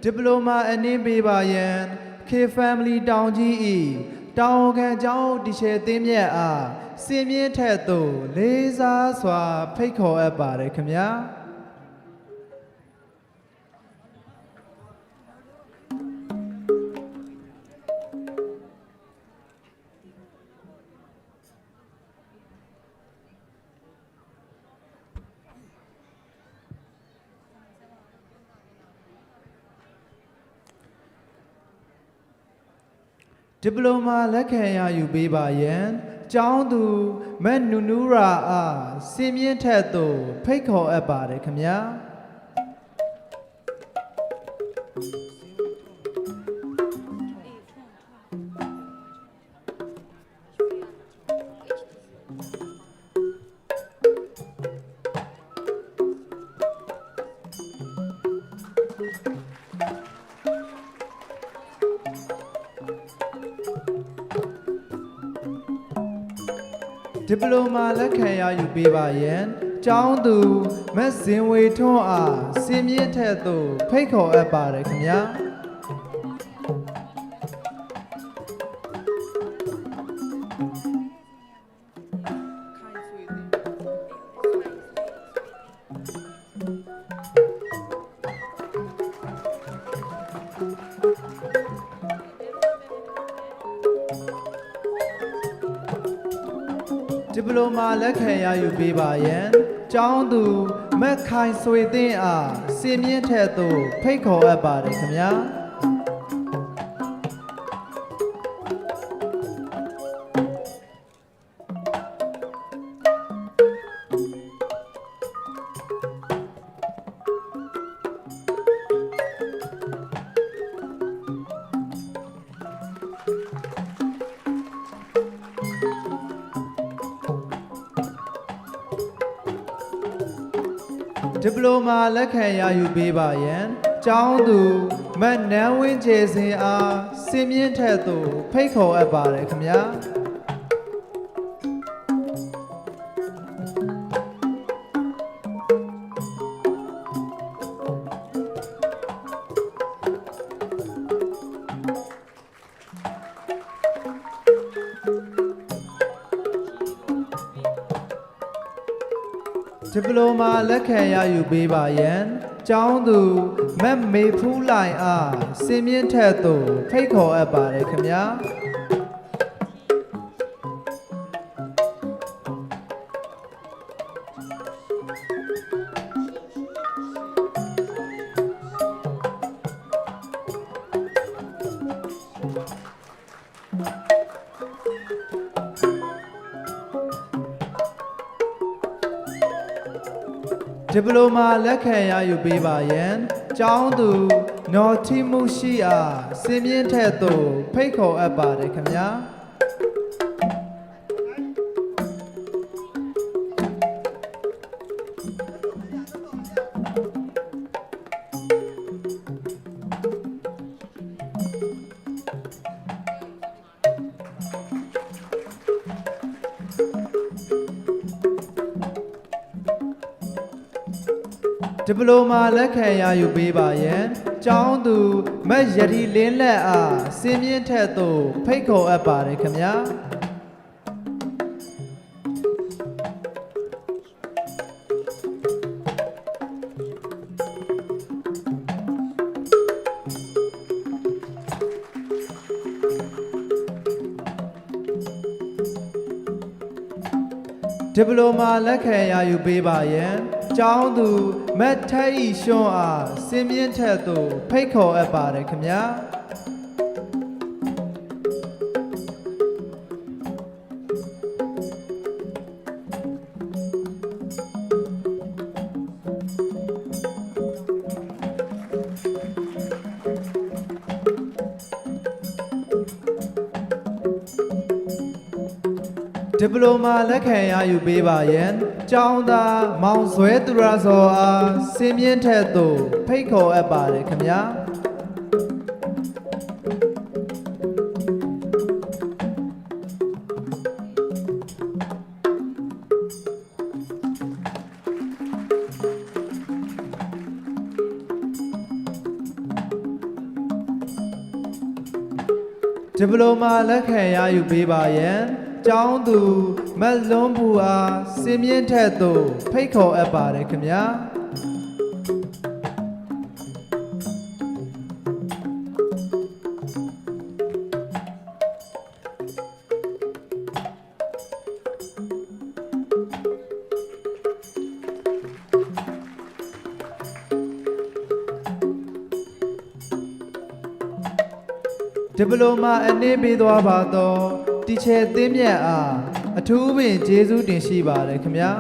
ဒီပလိုမာအနည်းပေးပါရန် K Family တောင်ကြီးဤတောင်ခံကျောင်းတီချေသင်းမြတ်အားစင်မြင့်ထက်သို့လေးစားစွာဖိတ်ခေါ်အပ်ပါတယ်ခင်ဗျာဒီပလိုမာလက်ခံရယူပေးပါရန်ကျောင်းသူမက်နူနူရာအားစင်မြင့်ထက်သို့ဖိတ်ခေါ်အပ်ပါတယ်ခင်ဗျာဒီပလိုမာလက်ခံရယူပေးပါရန်ကျောင်းသူမက်ဇင်ဝေထွန်းအားစင်မြင့်ထက်သို့ဖိတ်ခေါ်အပ်ပါတယ်ခင်ဗျာဒီပလိုမာလက်ခံရယူပေးပါရန်ကျောင်းသူမက်ခိုင်ဆွေသိန်းအားစင်မြင့်ထက်သို့ဖိတ်ခေါ်အပ်ပါတယ်ခင်ဗျာဒီပလိုမာလက်ခံရယူပေးပါရန်ကျောင်းသူမက်နန်းဝင်းကျေစင်အားစင်မြင့်ထက်သို့ဖိတ်ခေါ်အပ်ပါတယ်ခင်ဗျာဒီပလိုမာလက်ခံရယူပေးပါရန်ကျောင်းသူမက်မေဖူးလိုင်အားစင်မြင့်ထက်သို့ဖိတ်ခေါ်အပ်ပါတယ်ခင်ဗျာဒီပလိုမာလက်ခံရယူပေးပါရန်ကျောင်းသူနော်တီမူရှိအားစင်မြင့်ထက်သို့ဖိတ်ခေါ်အပ်ပါတယ်ခင်ဗျာဒီပလိုမာလက်ခံရယူပေးပါရန်ကျောင်းသူမက်ရတီလင်းလက်အားစင်မြင့်ထက်သို့ဖိတ်ခေါ်အပ်ပါတယ်ခင်ဗျာဒီပလိုမာလက်ခံရယူပေးပါရန်ကျောင်းသူမက်ထက်ဤရှွန်းအားစင်မြင့်ထက်သို့ဖိတ်ခေါ်အပ်ပါတယ်ခင်ဗျာဒီပလိုမာလက်ခံရယူပေးပါရန်ကျောင်းသားမောင်ဇွဲသူရဇော်အားစင်မြင့်ထက်သို့ဖိတ်ခေါ်အပ်ပါတယ်ခင်ဗျာ ဒီပလိုမာလက်ခံရယူပေးပါရန်ကျောင်းသူမတ်လွန်းဘူးအားစင်မြင့်ထက်သို့ဖိတ်ခေါ်အပ်ပါတယ်ခင်ဗျာဒီပလိုမာအနေပေးသွားပါတော့တီချယ်သင်းမြတ်အားအထူးပင်ကျေးဇူးတင်ရှိပါတယ်ခင်ဗျာ